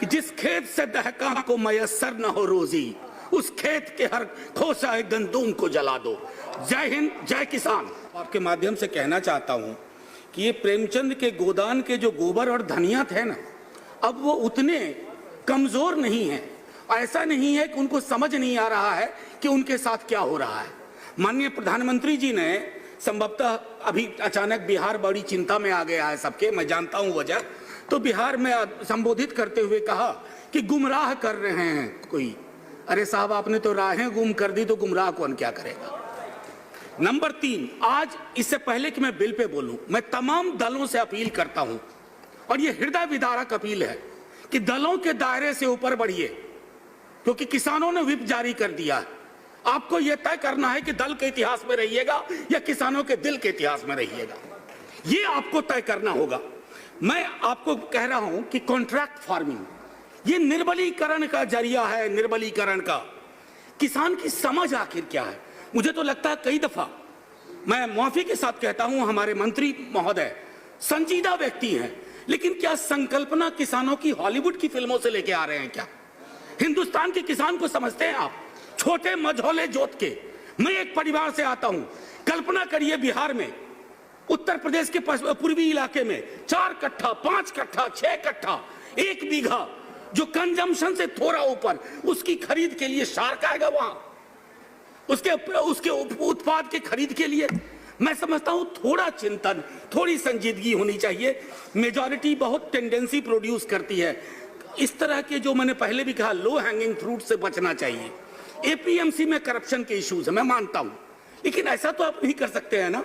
कि जिस खेत से दहका को मयसर न हो रोजी, उस खेत के हर खोसाए गंदूम को जला दो। जय हिंद, जय किसान। आपके माध्यम से कहना चाहता हूं कि ये प्रेमचंद के गोदान के जो गोबर और धनिया थे ना, अब वो उतने कमजोर नहीं है। ऐसा नहीं है कि उनको समझ नहीं आ रहा है कि उनके साथ क्या हो रहा है। माननीय प्रधानमंत्री जी ने संभवतः अभी अचानक बिहार बड़ी चिंता में आ गया है सबके, मैं जानता हूं वजह, तो बिहार में संबोधित करते हुए कहा कि गुमराह कर रहे हैं कोई। अरे साहब, आपने तो राहें गुम कर दी, तो गुमराह कौन क्या करेगा। नंबर 3, आज इससे पहले कि मैं बिल पे बोलूं, मैं तमाम दलों से अपील करता हूं, और ये हृदय विदारक अपील है कि दलों के दायरे से ऊपर बढ़िए, क्योंकि किसानों ने व्हिप जारी कर दिया है। आपको यह तय करना है कि दल के इतिहास में रहिएगा या किसानों के दिल के इतिहास में रहिएगा, ये आपको तय करना होगा। मैं आपको कह रहा हूं कि कॉन्ट्रैक्ट फार्मिंग ये निर्बलीकरण का जरिया है, निर्बलीकरण का। किसान की समझ आखिर क्या है? मुझे तो लगता है कई दफा, मैं माफी के साथ कहता हूं, हमारे मंत्री महोदय संजीदा व्यक्ति हैं, लेकिन क्या संकल्पना किसानों की हॉलीवुड की फिल्मों से लेके आ रहे हैं क्या? हिंदुस्तान के किसान को समझते हैं आप? छोटे मझोले जोत के। मैं एक परिवार से आता हूं, कल्पना करिए बिहार में, उत्तर प्रदेश के पूर्वी इलाके में 4 कट्ठा, 5 कट्ठा, 6 कट्ठा, 1 बीघा, जो कंजम्पशन से थोड़ा ऊपर, उसकी खरीद के लिए शार्क आएगा वहां, उसके उत्पाद के खरीद के लिए। मैं समझता हूं थोड़ा चिंतन, थोड़ी संजीदगी होनी चाहिए। मेजॉरिटी बहुत टेंडेंसी प्रोड्यूस करती है। इस तरह के, जो मैंने पहले भी कहा, लो हैंगिंग फ्रूट से बचना चाहिए। एपीएमसी में करप्शन के इश्यूज है, मैं मानता हूं, लेकिन ऐसा तो आप नहीं कर सकते हैं ना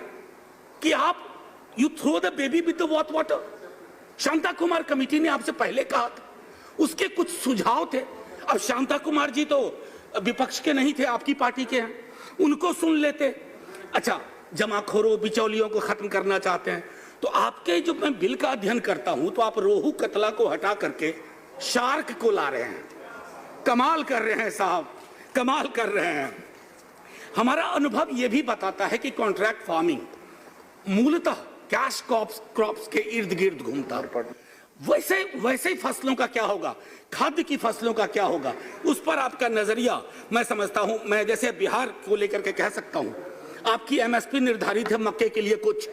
कि आप you throw the baby with the bath water. Shanta Kumar committee ने आपसे पहले कहा था, उसके कुछ सुझाव थे। अब शांता कुमार जी तो विपक्ष के नहीं थे, आपकी पार्टी के हैं, उनको सुन लेते। अच्छा, जमाखोरों, बिचौलियों को खत्म करना चाहते हैं, तो आपके, जो मैं बिल का अध्ययन करता हूं, तो आप रोहू कतला को हटा करके शार्क को ला रहे हैं। कमाल कर रहे हैं साहब, कमाल कर रहे हैं। हमारा अनुभव यह भी बताता है कि कॉन्ट्रैक्ट फार्मिंग मूलतः कैश क्रॉप्स के इर्द गिर्द घूमता है। वैसे ही फसलों का क्या होगा, खाद्य की फसलों का क्या होगा, उस पर आपका नजरिया मैं समझता हूं। मैं जैसे बिहार को लेकर के कह सकता हूं, आपकी एमएसपी निर्धारित है मक्के के लिए कुछ,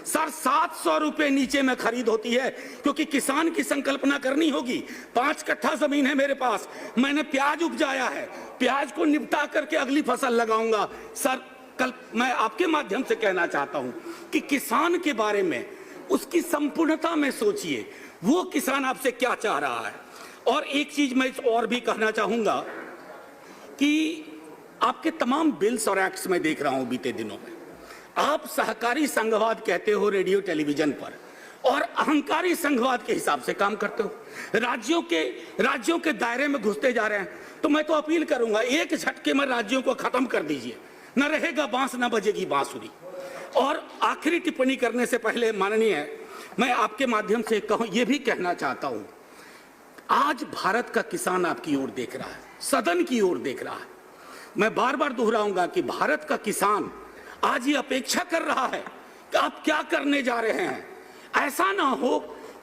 सर 700 रुपए नीचे में खरीद होती है, क्योंकि किसान की संकल्पना करनी होगी। 5 कट्ठा जमीन है मेरे पास, मैंने प्याज उपजाया है, प्याज को निपटा करके अगली फसल लगाऊंगा। सर, कल मैं आपके माध्यम से कहना चाहता हूं कि किसान के बारे में, उसकी संपूर्णता में सोचिए, वो किसान आपसे क्या चाह रहा है। और एक चीज मैं और भी कहना चाहूंगा कि आपके तमाम बिल्स और एक्ट्स में देख रहा हूं बीते दिनों में, आप सहकारी संघवाद कहते हो रेडियो टेलीविजन पर, और अहंकारी संघवाद के हिसाब से काम करते हो। राज्यों के दायरे में घुसते जा रहे हैं। तो मैं तो अपील करूंगा, एक झटके में राज्यों को खत्म कर दीजिए, न रहेगा बांस, न बजेगी बांसुरी। और आखिरी टिप्पणी करने से पहले, माननीय, मैं आपके माध्यम से ये भी कहना चाहता हूं, आज भारत का किसान आपकी ओर देख रहा है, सदन की ओर देख रहा है। मैं बार बार दोहराऊंगा कि भारत का किसान आज ये अपेक्षा कर रहा है कि आप क्या करने जा रहे हैं। ऐसा ना हो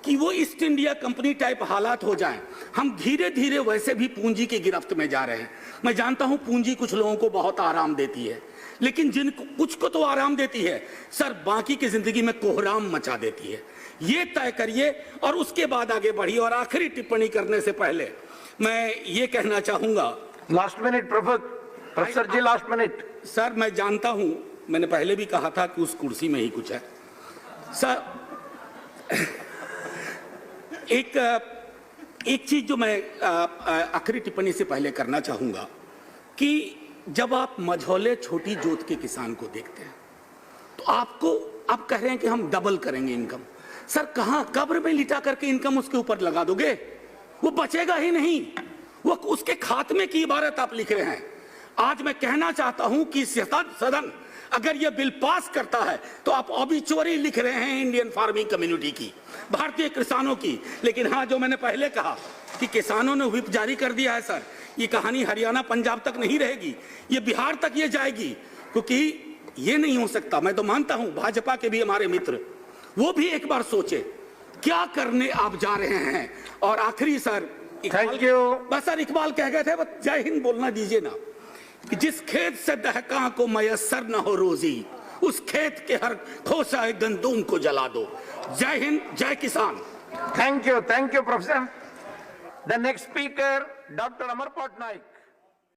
कि वो ईस्ट इंडिया कंपनी टाइप हालात हो जाएं। हम धीरे धीरे वैसे भी पूंजी की गिरफ्त में जा रहे हैं। मैं जानता हूं पूंजी कुछ लोगों को बहुत आराम देती है, लेकिन कुछ को तो आराम देती है सर, बाकी की जिंदगी में कोहराम मचा देती है। ये तय करिए और उसके बाद आगे बढ़िए। और आखिरी टिप्पणी करने से पहले मैं ये कहना चाहूंगा, लास्ट मिनट प्रोफेसर जी, लास्ट मिनट। सर, मैं जानता हूं, मैंने पहले भी कहा था कि उस कुर्सी में ही कुछ है। सर, एक चीज जो मैं आखिरी टिप्पणी से पहले करना चाहूंगा कि जब आप मझौले छोटी जोत के किसान को देखते हैं, तो आप कह रहे हैं कि हम डबल करेंगे इनकम। सर, कहां, कब्र में लिटा करके इनकम उसके ऊपर लगा दोगे? वो बचेगा ही नहीं, वो उसके खात्मे की इबारत आप लिख रहे हैं। आज मैं कहना चाहता हूं कि सदन अगर यह बिल पास करता है तो आप ऑबिचुअरी लिख रहे हैं इंडियन फार्मिंग कम्युनिटी की, भारतीय किसानों की। लेकिन हाँ, जो मैंने पहले कहा कि किसानों ने व्हिप जारी कर दिया है, सर, ये कहानी हरियाणा पंजाब तक नहीं रहेगी, ये बिहार तक ये जाएगी, क्योंकि ये नहीं हो सकता। मैं तो मानता हूं भाजपा के भी हमारे मित्र, वो भी एक बार सोचे क्या करने आप जा रहे हैं। और आखिरी सर, Thank you. बस सर इकबाल कह गए थे, बस जय हिंद बोलना दीजिए ना, कि जिस खेत से दहका को मयसर न हो रोजी, उस खेत के हर खोसा गंदूम को जला दो। जय हिंद, जय किसान। Thank you, Professor. The next speaker, Dr. Amar Patnaik.